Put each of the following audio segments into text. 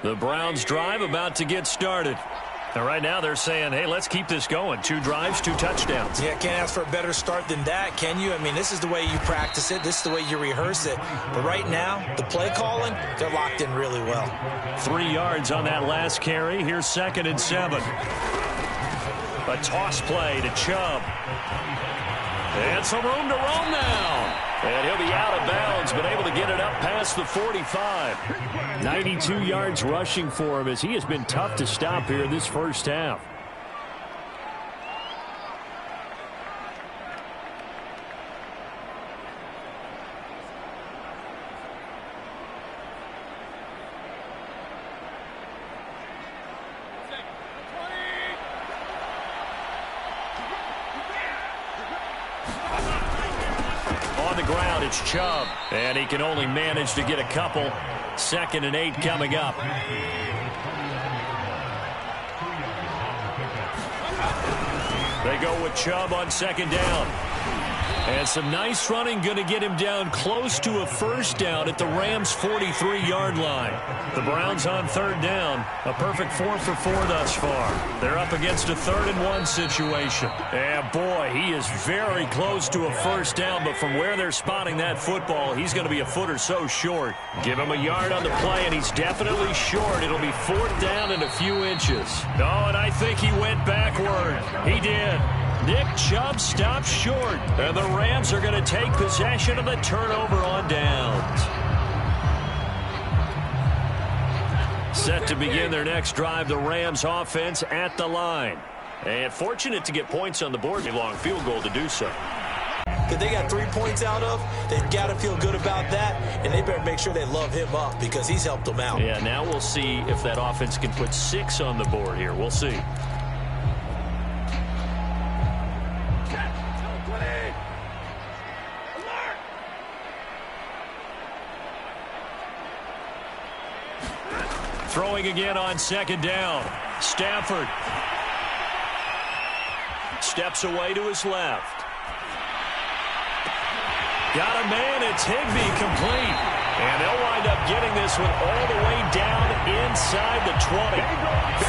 The Browns drive about to get started. And right now they're saying, hey, let's keep this going. 2 drives, 2 touchdowns. Yeah, can't ask for a better start than that, can you? I mean, this is the way you practice it. This is the way you rehearse it. But right now, the play calling, they're locked in really well. 3 yards on that last carry. Here's 2nd and 7. A toss play to Chubb. And some room to roam now. And he'll be out of bounds, but able to get it up past the 45. 92 yards rushing for him as he has been tough to stop here in this first half. It's Chubb, and he can only manage to get a couple. 2nd and 8 coming up. They go with Chubb on 2nd down. And some nice running going to get him down close to a first down at the Rams' 43-yard line. The Browns on 3rd down. A perfect 4 for 4 thus far. They're up against a 3rd and 1 situation. And boy, he is very close to a first down, but from where they're spotting that football, he's going to be a foot or so short. Give him a yard on the play, and he's definitely short. It'll be 4th down and a few inches. Oh, and I think he went backward. He did. Nick Chubb stops short, and the Rams are going to take possession of the turnover on downs. Set to begin their next drive, the Rams offense at the line. And fortunate to get points on the board, a long field goal to do so. That they got 3 points out of, they've got to feel good about that, and they better make sure they love him up because he's helped them out. Yeah, now we'll see if that offense can put 6 on the board here. We'll see. Throwing again on 2nd down. Stafford steps away to his left. Got a man. It's Higbee complete. And they'll wind up getting this one all the way down inside the 20.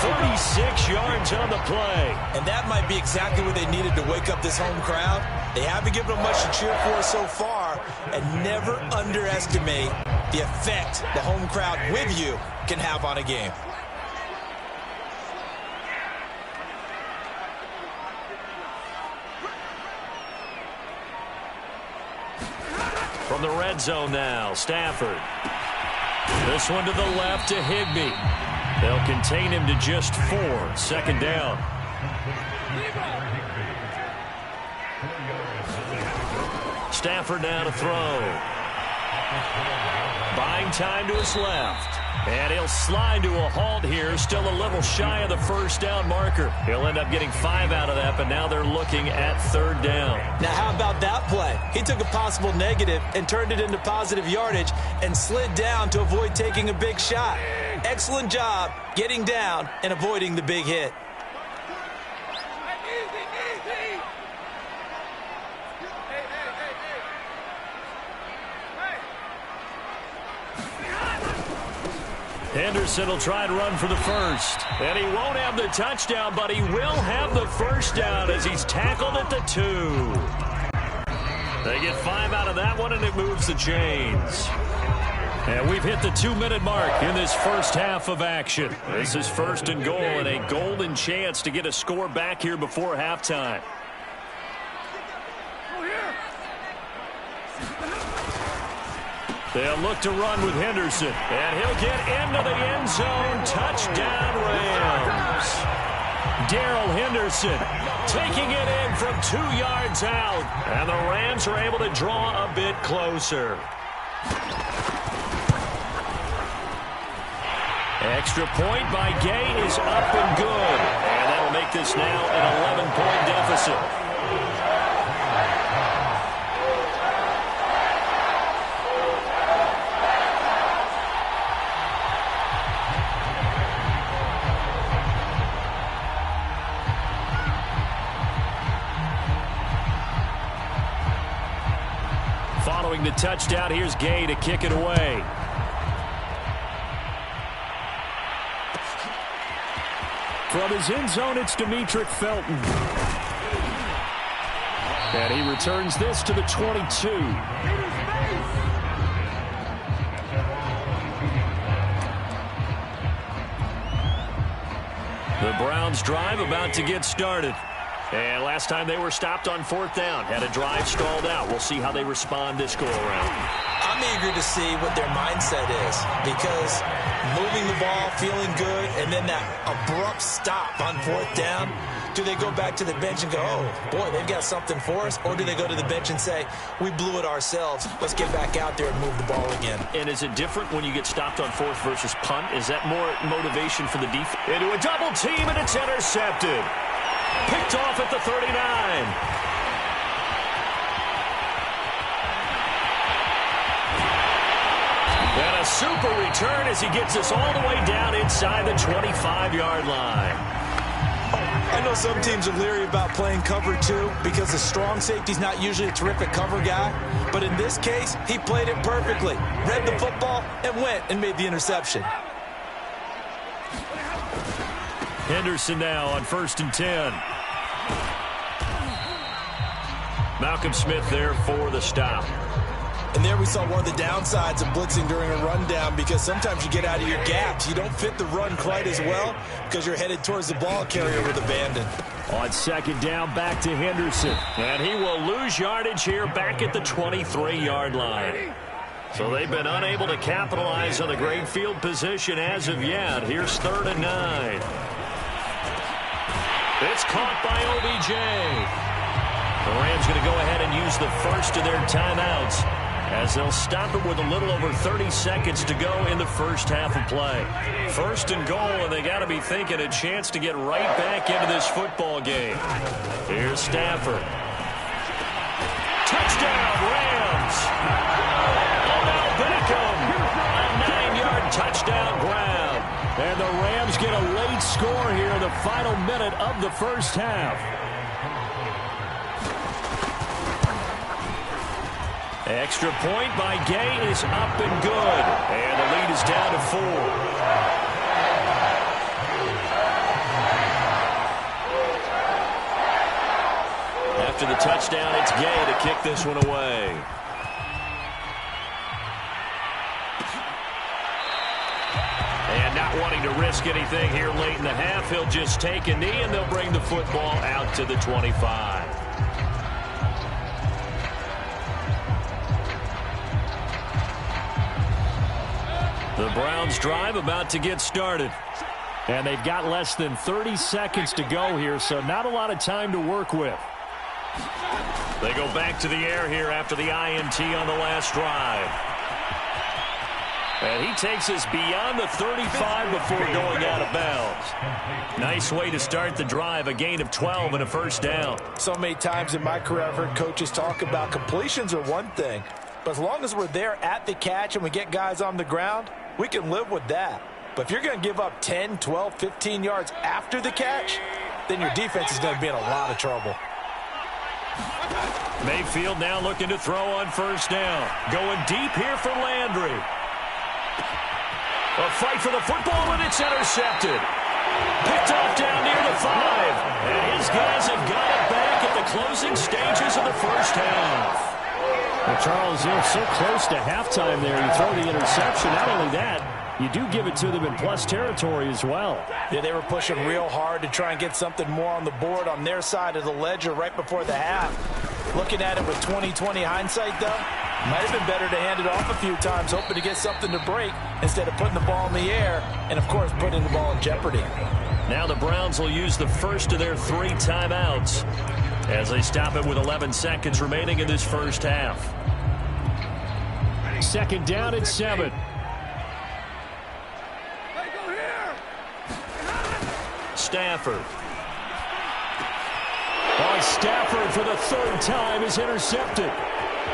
36 yards on the play. And that might be exactly what they needed to wake up this home crowd. They haven't given them much to cheer for so far. And never underestimate the effect the home crowd with you can have on a game. From the red zone now, Stafford. This one to the left to Higbee. They'll contain him to just 4. 2nd down. Stafford now to throw. Buying time to his left. And he'll slide to a halt here, still a little shy of the first down marker. He'll end up getting 5 out of that, but now they're looking at 3rd down. Now, how about that play? He took a possible negative and turned it into positive yardage and slid down to avoid taking a big shot. Excellent job getting down and avoiding the big hit. Henderson will try to run for the first. And he won't have the touchdown, but he will have the first down as he's tackled at the 2. They get 5 out of that one, and it moves the chains. And we've hit the 2-minute mark in this first half of action. This is 1st and goal and a golden chance to get a score back here before halftime. They'll look to run with Henderson, and he'll get into the end zone. Touchdown, Rams. Darrell Henderson taking it in from 2 yards out, and the Rams are able to draw a bit closer. Extra point by Gay is up and good, and that'll make this now an 11-point deficit. Following the touchdown, here's Gay to kick it away. From his end zone, it's Demetric Felton. And he returns this to the 22. The Browns drive about to get started. And last time they were stopped on 4th down. Had a drive stalled out. We'll see how they respond this go-around. I'm eager to see what their mindset is, because moving the ball, feeling good, and then that abrupt stop on 4th down, do they go back to the bench and go, oh, boy, they've got something for us? Or do they go to the bench and say, we blew it ourselves, let's get back out there and move the ball again? And is it different when you get stopped on 4th versus punt? Is that more motivation for the defense? Into a double team, and it's intercepted. Picked off at the 39. And a super return as he gets us all the way down inside the 25-yard line. I know some teams are leery about playing cover 2 because the strong safety's not usually a terrific cover guy. But in this case, he played it perfectly. Read the football and went and made the interception. Henderson now on 1st and 10. Malcolm Smith there for the stop. And there we saw one of the downsides of blitzing during a rundown, because sometimes you get out of your gaps. You don't fit the run quite as well because you're headed towards the ball carrier with abandon. On 2nd down, back to Henderson. And he will lose yardage here back at the 23-yard line. So they've been unable to capitalize on the great field position as of yet. Here's 3rd and 9. It's caught by OBJ. The Rams going to go ahead and use the first of their timeouts as they'll stop it with a little over 30 seconds to go in the first half of play. 1st and goal, and they got to be thinking a chance to get right back into this football game. Here's Stafford. Touchdown, Rams. Odell Beckham, a 9-yard touchdown grab. And the Rams get a late score here in the final minute of the first half. Extra point by Gay is up and good. And the lead is down to 4. After the touchdown, it's Gay to kick this one away. And not wanting to risk anything here late in the half, he'll just take a knee, and they'll bring the football out to the 25. The Browns drive about to get started. And they've got less than 30 seconds to go here, so not a lot of time to work with. They go back to the air here after the INT on the last drive. And he takes us beyond the 35 before going out of bounds. Nice way to start the drive, a gain of 12 and a first down. So many times in my career I've heard coaches talk about completions are one thing, but as long as we're there at the catch and we get guys on the ground, we can live with that. But if you're going to give up 10, 12, 15 yards after the catch, then your defense is going to be in a lot of trouble. Mayfield now looking to throw on first down. Going deep here for Landry. A fight for the football, and it's intercepted. Picked off down near the 5. And his guys have got it back at the closing stages of the first half. Well, Charles, you're so close to halftime there. You throw the interception. Not only that, you do give it to them in plus territory as well. Yeah, they were pushing real hard to try and get something more on the board on their side of the ledger right before the half. Looking at it with 20/20 hindsight, though, might have been better to hand it off a few times, hoping to get something to break instead of putting the ball in the air and, of course, putting the ball in jeopardy. Now the Browns will use the first of their 3 timeouts as they stop it with 11 seconds remaining in this first half. 2nd down at 7. Stafford. Stafford for the 3rd time is intercepted.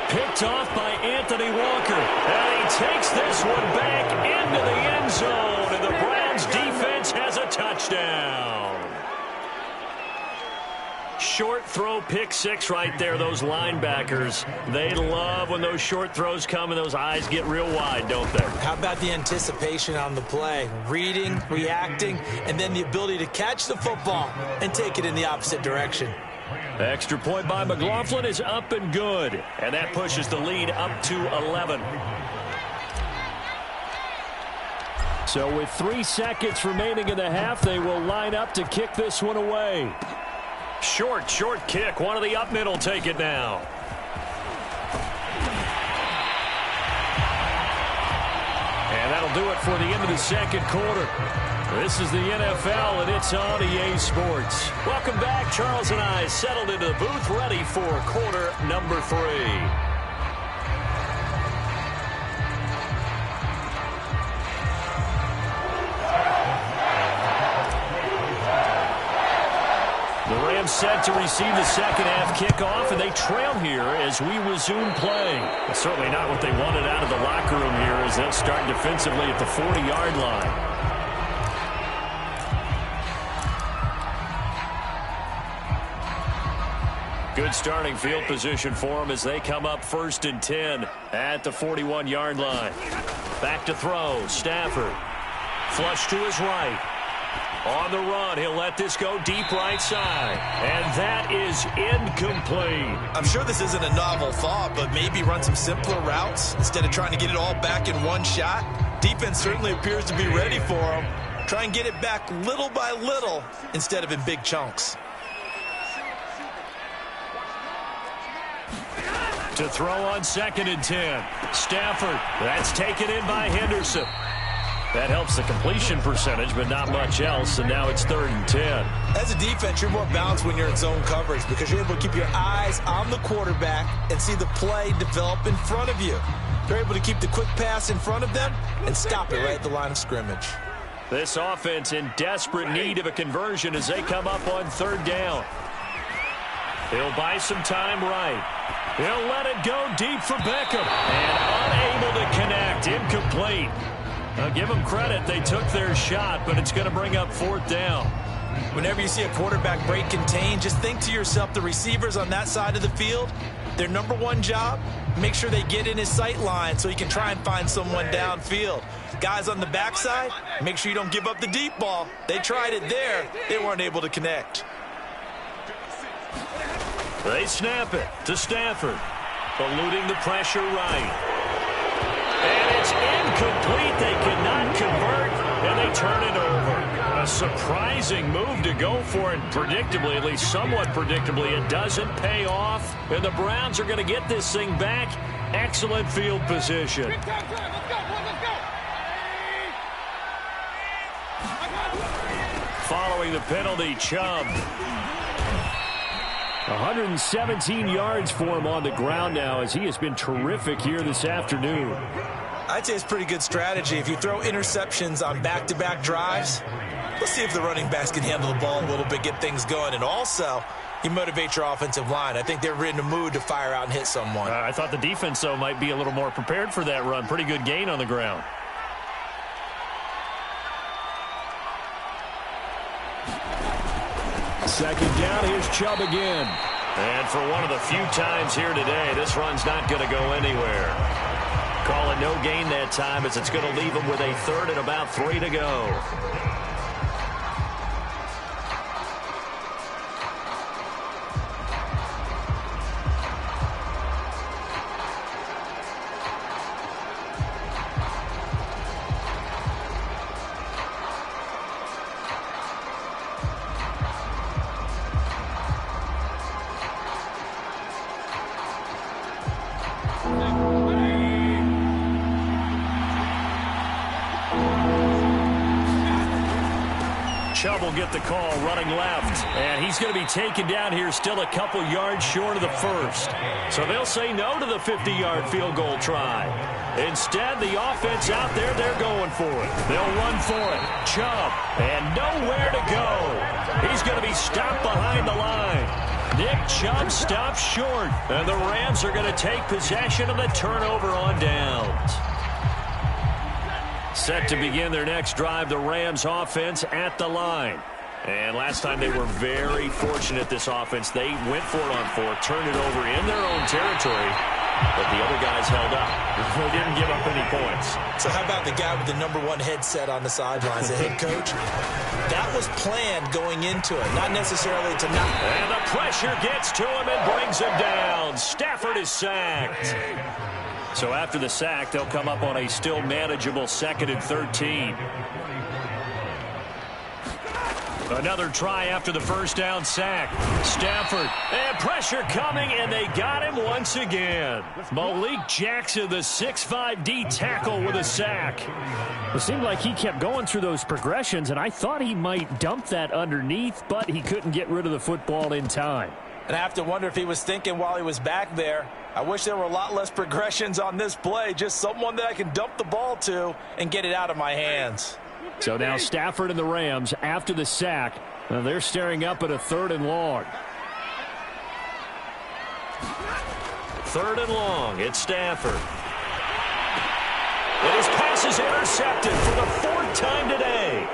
Picked off by Anthony Walker. And he takes this one back into the end zone. And the Browns defense has a touchdown. short throw pick six right there, those linebackers. They love when those short throws come and those eyes get real wide, don't they? How about the anticipation on the play? Reading, reacting, and then the ability to catch the football and take it in the opposite direction. Extra point by McLaughlin is up and good. And that pushes the lead up to 11. So with 3 seconds remaining in the half, they will line up to kick this one away. Short kick. One of the up mid will take it now. And that'll do it for the end of the second quarter. This is the NFL, and it's on EA Sports. Welcome back. Charles and I settled into the booth, ready for quarter number 3. The Rams set to receive the second half kickoff, and they trail here as we resume play. It's certainly not what they wanted out of the locker room here as they'll start defensively at the 40-yard line. Good starting field position for them as they come up 1st and 10 at the 41-yard line. Back to throw. Stafford. Flush to his right. On the run, he'll let this go deep right side. And that is incomplete. I'm sure this isn't a novel thought, but maybe run some simpler routes instead of trying to get it all back in one shot. Defense certainly appears to be ready for him. Try and get it back little by little instead of in big chunks. To throw on 2nd and 10. Stafford. That's taken in by Henderson. That helps the completion percentage, but not much else, and now it's 3rd and 10. As a defense, you're more balanced when you're in zone coverage because you're able to keep your eyes on the quarterback and see the play develop in front of you. You're able to keep the quick pass in front of them and stop it right at the line of scrimmage. This offense in desperate need of a conversion as they come up on 3rd down. He'll buy some time right. He'll let it go deep for Beckham. And unable to connect. Incomplete. Now give them credit. They took their shot, but it's going to bring up 4th down. Whenever you see a quarterback break contain, just think to yourself, the receivers on that side of the field, their number one job, make sure they get in his sight line so he can try and find someone downfield. Guys on the backside, make sure you don't give up the deep ball. They tried it there. They weren't able to connect. They snap it to Stafford. Eluding the pressure right. And it's incomplete. They cannot convert, and they turn it over. A surprising move to go for it. Predictably, at least somewhat predictably, it doesn't pay off. And the Browns are going to get this thing back. Excellent field position. Following the penalty, Chubb. 117 yards for him on the ground now as he has been terrific here this afternoon. I'd say it's pretty good strategy. If you throw interceptions on back-to-back drives, let's see if the running backs can handle the ball a little bit, get things going. And also, you motivate your offensive line. I think they're in the mood to fire out and hit someone. I thought the defense, though, might be a little more prepared for that run. Pretty good gain on the ground. Second down, here's Chubb again. And for one of the few times here today, this run's not going to go anywhere. Call it no gain that time as it's going to leave him with a 3rd and about 3 to go. Chubb will get the call running left. And he's going to be taken down here still a couple yards short of the 1st. So they'll say no to the 50-yard field goal try. Instead, the offense out there, they're going for it. They'll run for it. Chubb, and nowhere to go. He's going to be stopped behind the line. Nick Chubb stops short. And the Rams are going to take possession of the turnover on downs. Set to begin their next drive, the Rams offense at the line. And last time they were very fortunate, this offense. They went for it on fourth, turned it over in their own territory, but the other guys held up. They didn't give up any points. So how about the guy with the #1 headset on the sidelines, the head coach? That was planned going into it, not necessarily to not. And the pressure gets to him and brings him down. Stafford is sacked. So after the sack, they'll come up on a still manageable 2nd and 13. Another try after the first down sack. Stafford, and pressure coming, and they got him once again. Malik Jackson, the 6'5" D tackle with a sack. It seemed like he kept going through those progressions, and I thought he might dump that underneath, but he couldn't get rid of the football in time. And I have to wonder if he was thinking while he was back there, I wish there were a lot less progressions on this play, just someone that I can dump the ball to and get it out of my hands. So now Stafford and the Rams, after the sack, they're staring up at a 3rd and long. 3rd and long, it's Stafford. And his pass is intercepted for the 4th time today.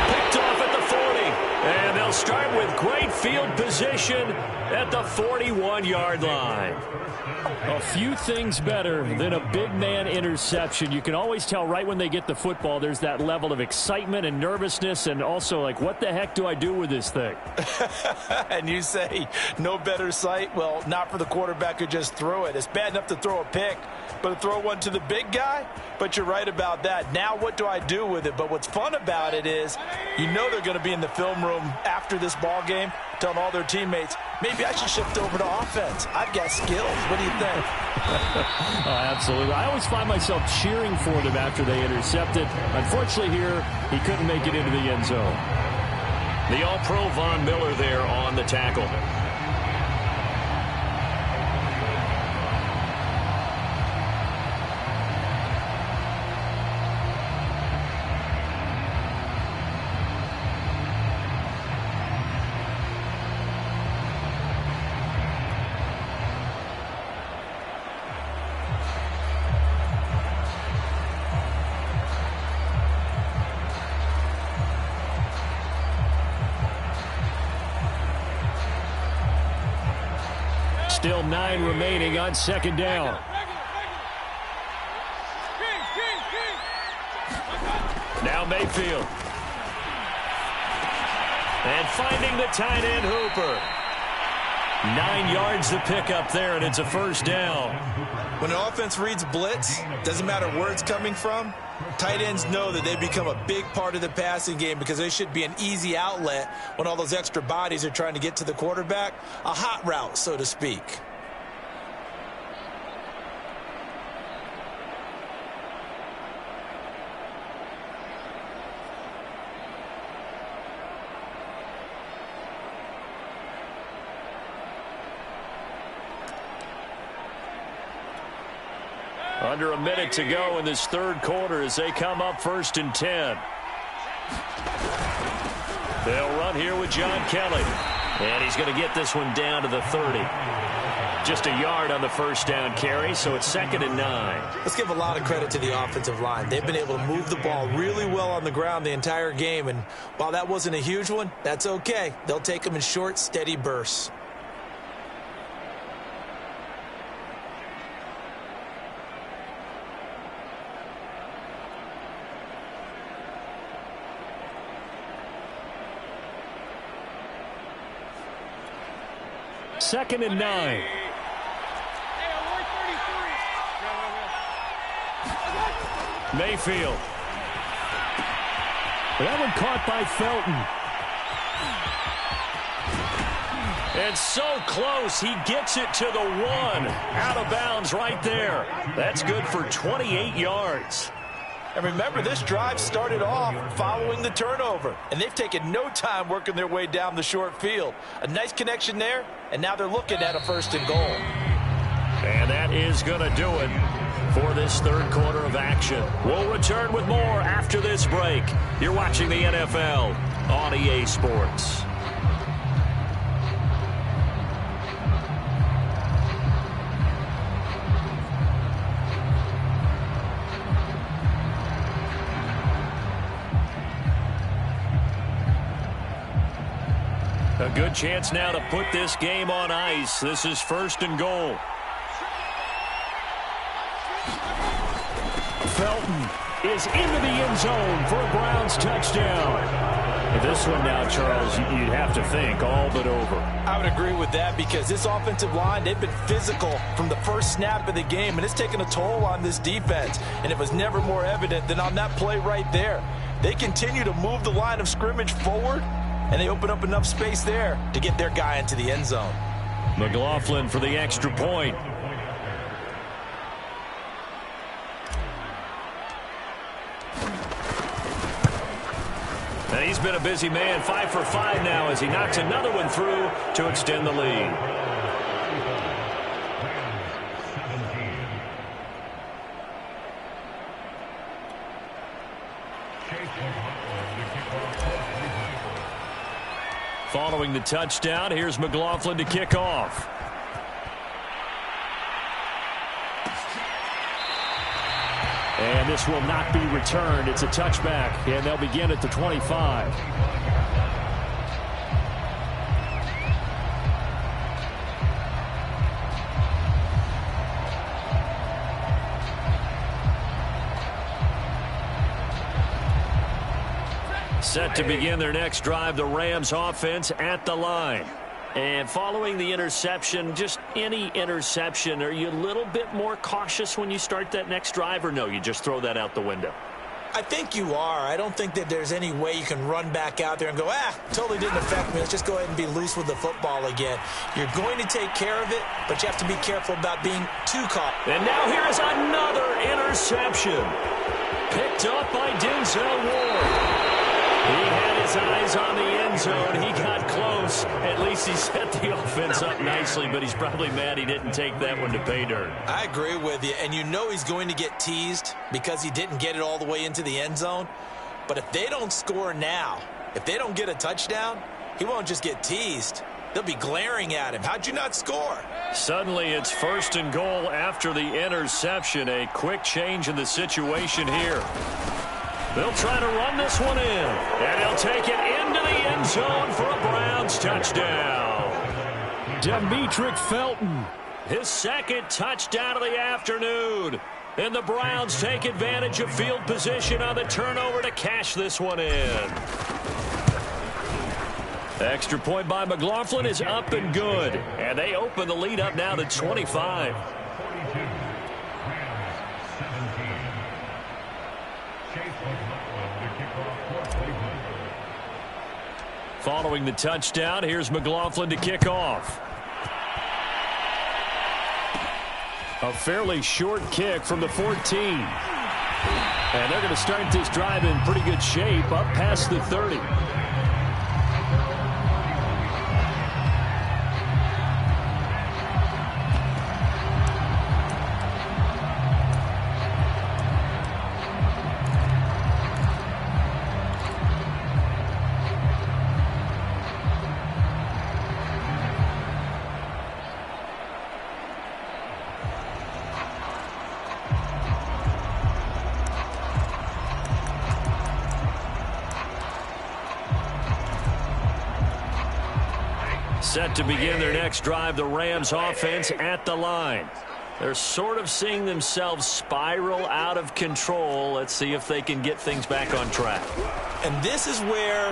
Picked off at the 40. And they'll start with great field position at the 41-yard line. A few things better than a big man interception. You can always tell right when they get the football, there's that level of excitement and nervousness, and also like, what the heck do I do with this thing? And you say no better sight? Well, not for the quarterback who just threw it. It's bad enough to throw a pick, but to throw one to the big guy? But you're right about that. Now what do I do with it? But what's fun about it is you know they're going to be in the film room after this ball game telling all their teammates, maybe I should shift over to offense. I've got skills. What do you think? Absolutely. I always find myself cheering for them after they intercept it. Unfortunately here, he couldn't make it into the end zone. The All-Pro Von Miller there on the tackle. Still 9 remaining on 2nd down. Now Mayfield. And finding the tight end Hooper. 9 yards to pick up there, and it's a 1st down. When an offense reads blitz, doesn't matter where it's coming from, tight ends know that they become a big part of the passing game because they should be an easy outlet when all those extra bodies are trying to get to the quarterback. A hot route, so to speak. Under a minute to go in this 3rd quarter as they come up 1st and 10. They'll run here with John Kelly. And he's going to get this one down to the 30. Just a yard on the 1st down carry, so it's 2nd and 9. Let's give a lot of credit to the offensive line. They've been able to move the ball really well on the ground the entire game. And while that wasn't a huge one, that's okay. They'll take them in short, steady bursts. Second and 9. Mayfield. That one caught by Felton. And so close, he gets it to the 1. Out of bounds right there. That's good for 28 yards. And remember, this drive started off following the turnover. And they've taken no time working their way down the short field. A nice connection there, and now they're looking at a 1st and goal. And that is going to do it for this 3rd quarter of action. We'll return with more after this break. You're watching the NFL on EA Sports. A good chance now to put this game on ice. This is 1st and goal. Felton is into the end zone for a Browns touchdown. This one now, Charles, you'd have to think all but over. I would agree with that because this offensive line, they've been physical from the first snap of the game, and it's taken a toll on this defense. And it was never more evident than on that play right there. They continue to move the line of scrimmage forward, and they open up enough space there to get their guy into the end zone. McLaughlin for the extra point. He's been a busy man, 5 for 5 now as he knocks another one through to extend the lead. Following the touchdown, here's McLaughlin to kick off. And this will not be returned. It's a touchback, and they'll begin at the 25. Set to begin their next drive, the Rams offense at the line. And following the interception, just any interception, are you a little bit more cautious when you start that next drive, or no, you just throw that out the window? I think you are. I don't think that there's any way you can run back out there and go, totally didn't affect me. Let's just go ahead and be loose with the football again. You're going to take care of it, but you have to be careful about being too caught. And now here is another interception. Picked up by Denzel Ward. He had his eyes on the end zone. He got close. At least he set the offense up nicely, but he's probably mad he didn't take that one to pay dirt. I agree with you, and you know he's going to get teased because he didn't get it all the way into the end zone. But if they don't score now, if they don't get a touchdown, he won't just get teased. They'll be glaring at him. How'd you not score? Suddenly it's 1st and goal after the interception. A quick change in the situation here. They'll try to run this one in, and he'll take it into the end zone for a Browns touchdown. Demetric Felton. His 2nd touchdown of the afternoon. And the Browns take advantage of field position on the turnover to cash this one in. Extra point by McLaughlin is up and good. And they open the lead up now to 25. Following the touchdown, here's McLaughlin to kick off. A fairly short kick from the 14. And they're going to start this drive in pretty good shape, up past the 30. Set to begin their next drive, the Rams offense at the line. They're sort of seeing themselves spiral out of control. Let's see if they can get things back on track. And this is where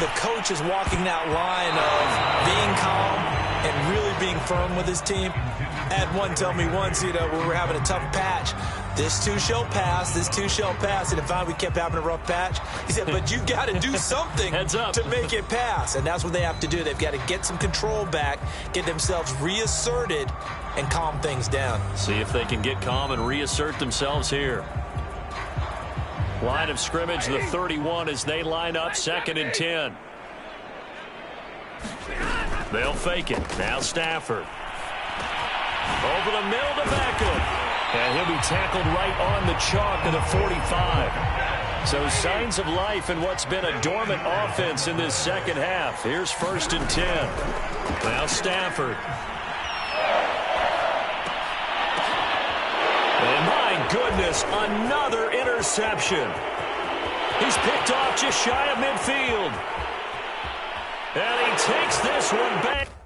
the coach is walking that line of being calm and really being firm with his team. I had one tell me once, when we were having a tough patch, this too shall pass, this too shall pass. And if we kept having a rough patch, he said, but you've got to do something to make it pass. And that's what they have to do. They've got to get some control back, get themselves reasserted, and calm things down. See if they can get calm and reassert themselves here. Line of scrimmage, the 31 as they line up, 2nd and 10. They'll fake it. Now Stafford. Over the middle to Beckham. And he'll be tackled right on the chalk of the 45. So signs of life in what's been a dormant offense in this second half. Here's 1st and 10. Now Stafford. And my goodness, another interception. He's picked off just shy of midfield. And he takes this one back.